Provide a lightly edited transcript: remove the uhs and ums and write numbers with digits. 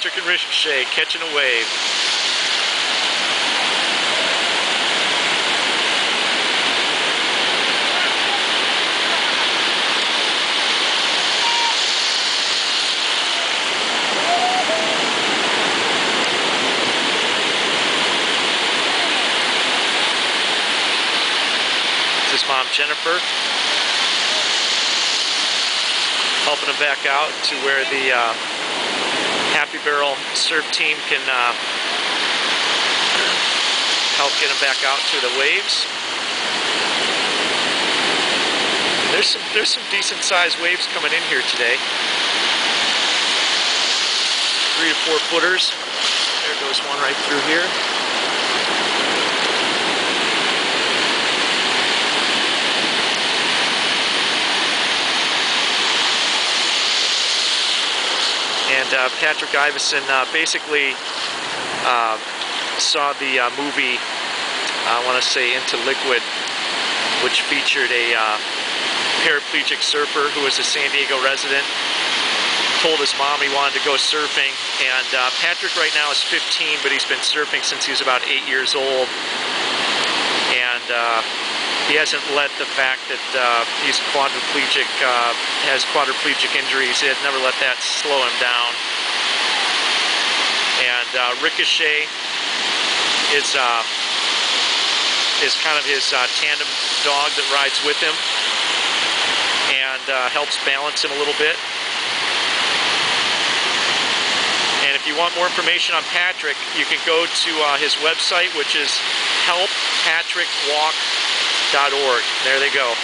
Patrick and Riccochet catching a wave. His mom Jennifer helping him back out to where the Happy Barrel surf team can help get him back out to the waves. There's some decent sized waves coming in here today. 3 to 4 footers. There goes one right through here. And Patrick Ivison basically saw the movie, I want to say Into Liquid, which featured a paraplegic surfer who was a San Diego resident. Told his mom he wanted to go surfing, and Patrick right now is 15, but he's been surfing since he was about 8 years old. And he hasn't let the fact that he's quadriplegic, has quadriplegic injuries, he had never let that slow him down. And Riccochet is kind of his tandem dog that rides with him and helps balance him a little bit. And if you want more information on Patrick, you can go to his website, which is helppatrickwalk.org. There they go.